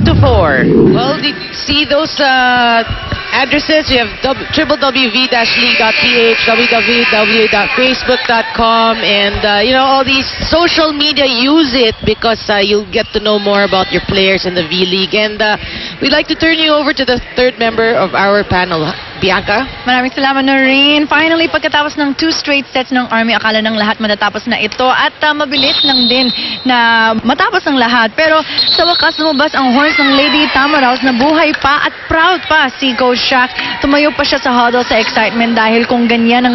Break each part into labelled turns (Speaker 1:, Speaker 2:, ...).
Speaker 1: 8-4. Well, see those addresses. We have www.v-league.ph, www.facebook.com, and all these social media. Use it because you'll get to know more about your players in the V-League. And we'd like to turn you over to the third member of our panel, Bianca.
Speaker 2: Maraming salamat, Noreen. Finally, pagkatapos ng 2 straight sets ng Army, akala ng lahat matatapos na ito at mabilis lang din na matapos ang lahat. Pero sa wakas, lumabas ang horns ng Lady Tamaraws na buhay pa at proud pa si Coach Shaq. Tumayo pa siya sa huddle sa excitement dahil kung ganyan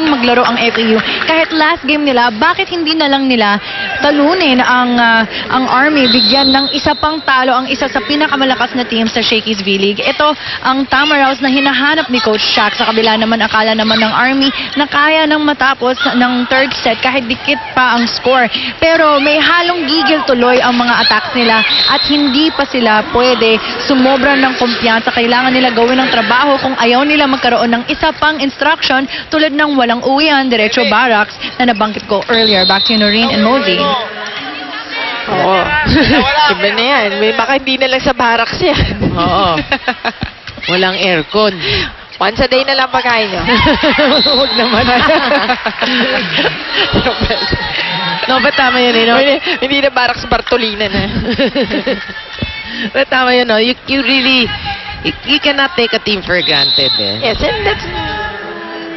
Speaker 2: maglaro ang FEU. Kahit last game nila, bakit hindi na lang nila talunin ang Army, bigyan ng isa pang talo ang isa sa pinakamalakas na team sa Shakey's V-League. Ito ang Tamaraws na hinahanap ni Coach Shaq. Sa kabila naman, akala naman ng Army na kaya nang matapos ng third set kahit dikit pa ang score. Pero may halong gigil tuloy ang mga attacks nila at hindi pa sila pwede sumobra ng kumpiyansa. Kailangan nila gawin ang trabaho kung ayaw nila magkaroon ng isa pang instruction tulad ng walang uwian, diretso barracks na nabanggit ko earlier. Back to you, Noreen and Mosey.
Speaker 3: Oo. Iba na yan. Baka hindi na lang sa barracks yan.
Speaker 1: Oo. Walang aircon.
Speaker 3: Once a day na lang pagkain nyo.
Speaker 1: Huwag naman. No, but tama yun, no?
Speaker 3: Hindi na barracks Bartolina na.
Speaker 1: But tama yun, no? You really, you cannot take a team for granted, eh.
Speaker 3: Yes, and that's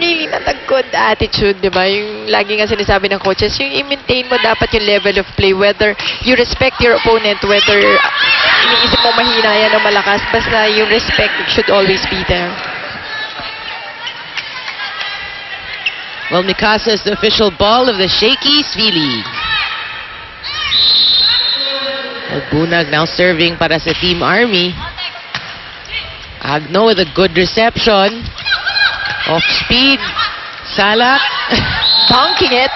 Speaker 3: really not a good attitude, di ba? Yung lagi nga sinasabi ng coaches, yung i-maintain mo dapat yung level of play, whether you respect your opponent, whether iniisip mo mahina yan o malakas, basta yung respect should always be there.
Speaker 1: Well, Mikasa is the official ball of the Shakey's V-League. Bunag now serving para sa Team Army. Agno with a good reception. Off speed. Salak.
Speaker 3: Bonking it.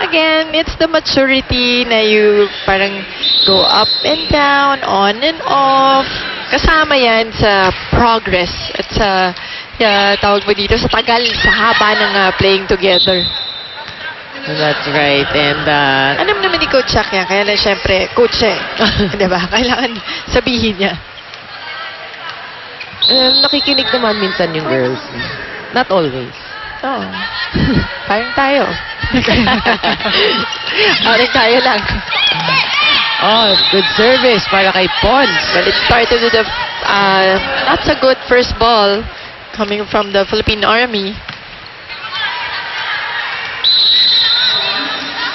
Speaker 3: Again, it's the maturity na you parang go up and down, on and off. Kasama yan sa progress at sa tawag mo dito, sa tagal, sa haba ng playing together.
Speaker 1: That's right. And
Speaker 3: alam naman ni Coach Shaq yan, kaya lang syempre, coach eh. Diba? Kailangan sabihin niya.
Speaker 1: Nakikinig naman minsan yung girls. Not always.
Speaker 3: Oh. Parang tayo. Parang tayo lang.
Speaker 1: Oh, good service para kay Pons.
Speaker 3: Well, it started with a not so good first ball coming from the Philippine Army.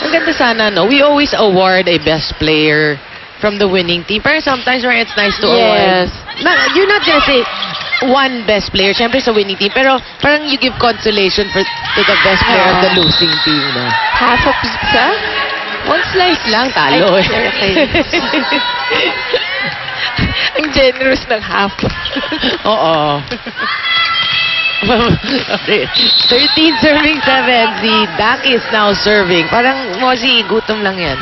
Speaker 1: Ang ganda sana, no? We always award a best player from the winning team. Pero sometimes where it's nice to award. You're not gonna say one best player, syempre sa winning team, pero parang you give consolation to the best player of the losing team, no?
Speaker 3: Half of pizza?
Speaker 1: One slice lang, talo eh.
Speaker 3: Okay. Ang generous ng half.
Speaker 1: Oo. 13 serving 7. Si Dak is now serving. Parang, Mozi, gutom lang yan.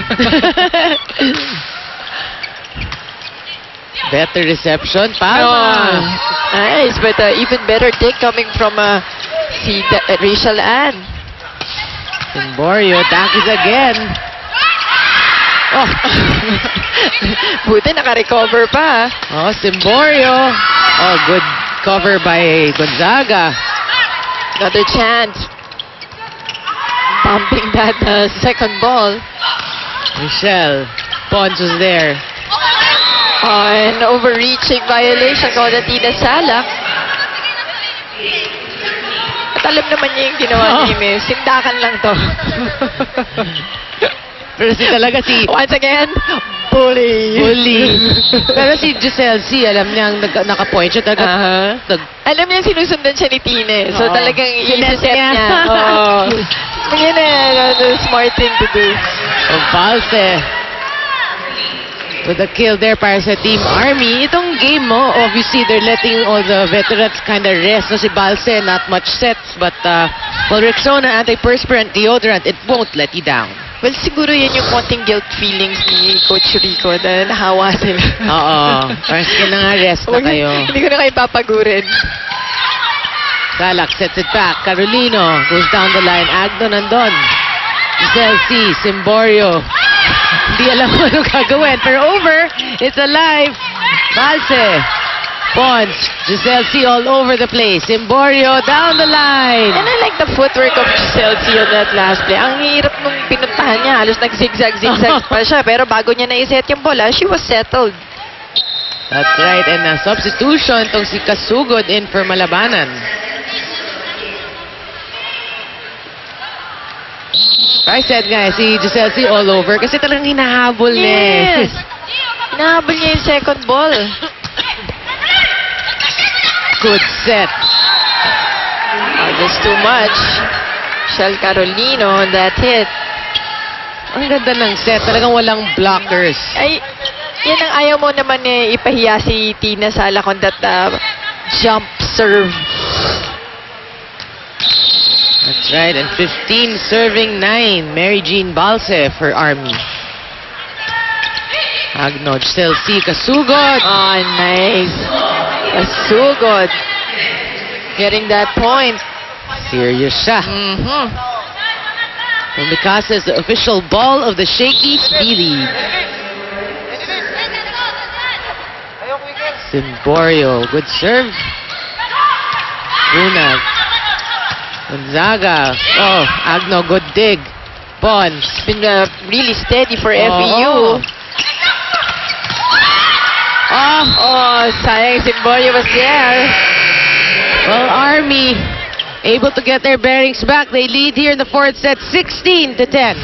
Speaker 1: Better reception. Palma.
Speaker 3: Nice, but even better take coming from si Rachel Ann.
Speaker 1: Simborio, Dak is again. Oh.
Speaker 3: Buti naka-recover pa.
Speaker 1: Oh, Simborio. Oh, good cover by Gonzaga.
Speaker 3: Another chance. Bumping that second ball.
Speaker 1: Michelle. Pons was there.
Speaker 3: Oh, and overreaching violation ko na Tina Salak. At alam naman niya yung ginawa niya, eh. Sindakan lang to.
Speaker 1: Pero talaga si...
Speaker 3: Once again, bully.
Speaker 1: Pero si Giselle C, alam niyang naka-point siya.
Speaker 3: Alam niya sinusundan siya ni Tine. So talagang i-set niya. Yan the smart thing to do.
Speaker 1: Valse. With a kill there para sa Team Army. Itong game mo, obviously, they're letting all the veterans kind of rest. No, si Valse, not much sets. But, well, Rexona, antiperspirant, deodorant, it won't let you down.
Speaker 3: Well, siguro yan yung konting guilt feelings ni Coach Rico na nahawa sila.
Speaker 1: Oo. Parang sige na nga, rest na kayo.
Speaker 3: Hindi ko na kayo papagurin.
Speaker 1: Salak sets it back. Carolino goes down the line. Agno nandun. Giselle C. Simborio. Hindi alam mo anong gagawin. Pero over. It's alive. Balse. Pons. Giselle C all over the place. Emborio down the line.
Speaker 3: And I like the footwork of Giselle C on that last play. Ang hirap nung pinuntahan niya. Halos nag-zigzag pa siya. Pero bago niya na-iset yung bola, she was settled.
Speaker 1: That's right. And substitution tong si Kasugod in for Malabanan. I said nga, si Giselle C all over kasi talagang hinahabol niya.
Speaker 3: Yes. Hinahabol niya yung second ball.
Speaker 1: Good set.
Speaker 3: Oh, just too much. Shell Carolino on that hit.
Speaker 1: Ang ganda ng set. Talagang walang blockers.
Speaker 3: Ay, yan ang ayaw mo naman ipahiya si Tina Salak on that jump serve.
Speaker 1: That's right. And 15 serving 9. Mary Jean Balse for Army. Agno, Giselle C. Kasugod.
Speaker 3: Oh, nice. Kasugod. Getting that point.
Speaker 1: Serious siya. Mikasa is the official ball of the Shakey's B-League. Simborio, good serve. Brunag. Gonzaga. Oh, Agno, good dig. Pons.
Speaker 3: Been really steady for FEU. Oh, sayang Simborio was there.
Speaker 1: Well, Army able to get their bearings back. They lead here in the fourth set, 16-10.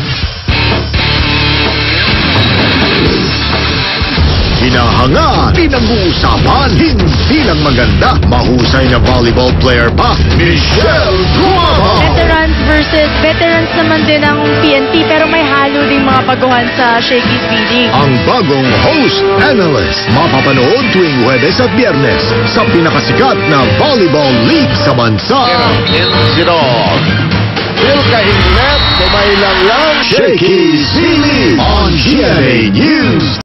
Speaker 4: Hinahanga, pinag-uusapan, hindi lang maganda, mahusay na volleyball player pa, Michelle Duama.
Speaker 2: Veterans versus veterans naman din ang PNP pero may halo ding mga baguhan sa Shakey's B-League.
Speaker 4: Ang bagong host analyst, mapapanood tuwing Huwebes at Biyernes sa pinakasikat na volleyball league sa bansa. Insidor. Wilka Hinglet, kumailang lang, Shakey's B-League on GMA News.